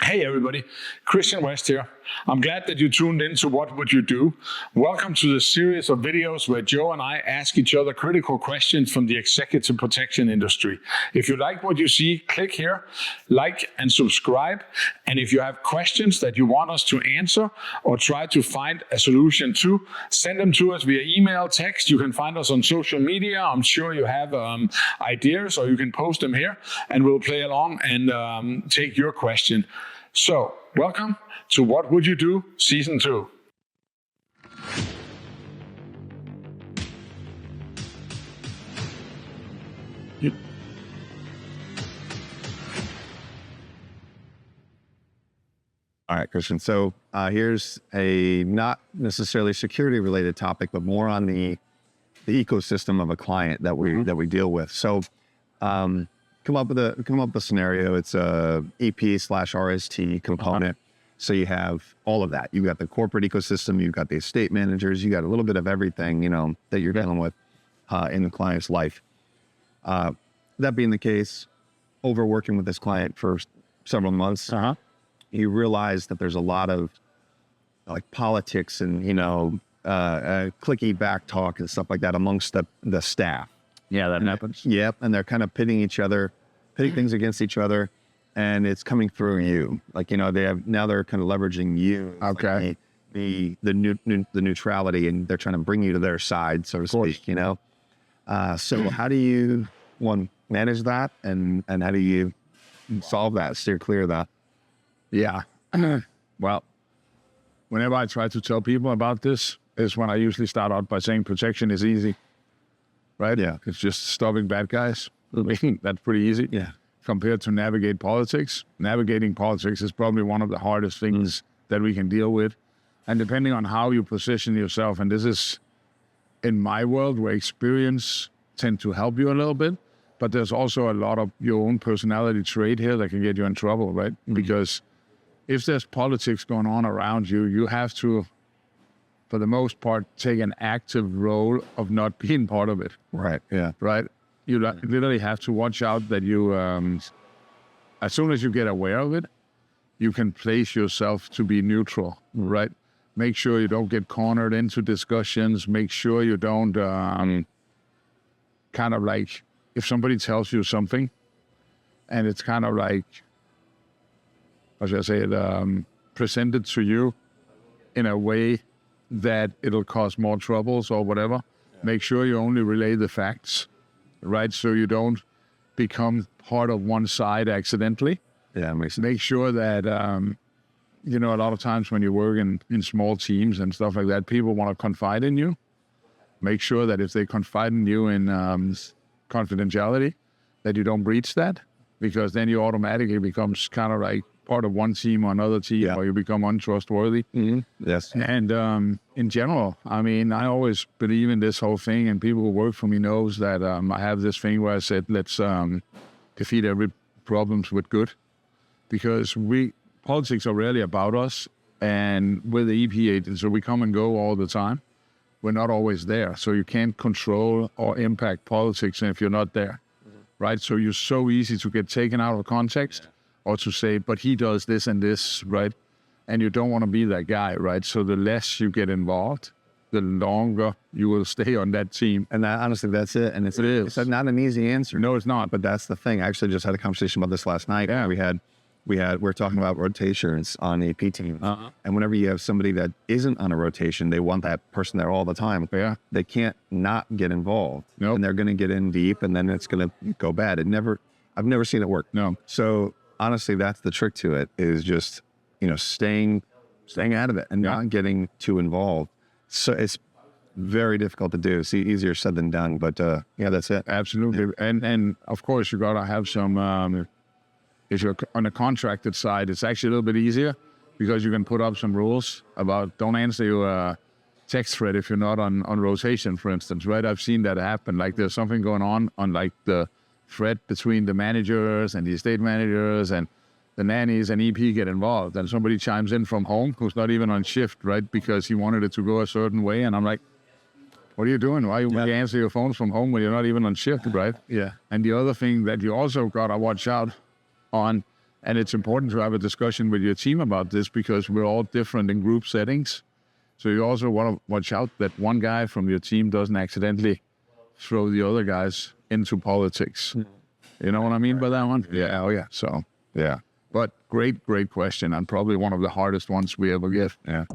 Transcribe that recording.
Hey everybody, Christian West here. I'm glad that you tuned in to What Would You Do? Welcome to the series of videos where Joe and I ask each other critical questions from the executive protection industry. If you like what you see, click here, like and subscribe. And if you have questions that you want us to answer or try to find a solution to, send them to us via email, text. You can find us on social media. I'm sure you have ideas, or you can post them here and we'll play along and take your question. So, welcome to What Would You Do? Season 2. All right, Christian. So here's a not necessarily security-related topic, but more on the ecosystem of a client that we deal with. So come up with a scenario. It's a EP/RST component. So you have all of that. You've got the corporate ecosystem. You've got the estate managers. You got a little bit of everything, that you're dealing with in the client's life. That being the case, over working with this client for several months, you realize that there's a lot of like politics and cliquey back talk and stuff like that amongst the staff. Yeah, that happens. Yep, and they're kind of pitting things against each other, and it's coming through you. Like they're kind of leveraging you. Okay. Like the neutrality, and they're trying to bring you to their side, so to speak. So how do you manage that, and how do you solve that, steer clear of that? Yeah. Well, whenever I try to tell people about this is when I usually start out by saying protection is easy, right? Yeah. It's just stopping bad guys. I mean, that's pretty easy. Yeah. Compared to navigate politics. Navigating politics is probably one of the hardest things that we can deal with. And depending on how you position yourself, and this is in my world where experience tend to help you a little bit, but there's also a lot of your own personality trait here that can get you in trouble, right? Because if there's politics going on around you, you have to, for the most part, take an active role of not being part of it. Right. Yeah. Right? You literally have to watch out that you, as soon as you get aware of it, you can place yourself to be neutral, right? Make sure you don't get cornered into discussions. Make sure you don't kind of like, if somebody tells you something and it's kind of like, how should I say it, presented to you in a way that it'll cause more troubles or whatever, make sure you only relay the facts, right? So you don't become part of one side accidentally. Yeah, makes sense. Make sure that, a lot of times when you work in small teams and stuff like that, people want to confide in you. Make sure that if they confide in you in confidentiality, that you don't breach that, because then you automatically becomes kind of like part of one team or another team, or you become untrustworthy. Yes. And in general, I mean, I always believe in this whole thing, and people who work for me knows that I have this thing where I said, let's defeat every problems with good, because politics are rarely about us, and with the EP agents, so we come and go all the time. We're not always there, so you can't control or impact politics if you're not there, right? So you're so easy to get taken out of context, or to say, but he does this and this, right? And you don't want to be that guy, right? So the less you get involved, the longer you will stay on that team. And honestly, that's it. And it's not an easy answer. No, it's not. But that's the thing. I actually just had a conversation about this last night. Yeah. We're talking about rotations on AP teams. And whenever you have somebody that isn't on a rotation, they want that person there all the time. Yeah. They can't not get involved. Nope. And they're going to get in deep, and then it's going to go bad. I've never seen it work. No. So honestly, that's the trick to it, is just, staying out of it and not getting too involved. So it's very difficult to do. It's easier said than done, but that's it. Absolutely. Yeah. And of course you got to have some, if you're on a contracted side, it's actually a little bit easier, because you can put up some rules about don't answer your text thread if you're not on rotation, for instance, right? I've seen that happen. Like there's something going on like the thread between the managers and the estate managers, and the nannies and EP get involved, and somebody chimes in from home who's not even on shift, right? Because he wanted it to go a certain way. And I'm like, what are you doing? Why you answer your phones from home when you're not even on shift, right? Yeah. And the other thing that you also got to watch out on, And it's important to have a discussion with your team about this because we're all different in group settings. So you also want to watch out that one guy from your team doesn't accidentally throw the other guys into politics. You know what I mean by that one? Yeah. Oh, yeah. So, yeah. But great question, and probably one of the hardest ones we ever get. Yeah.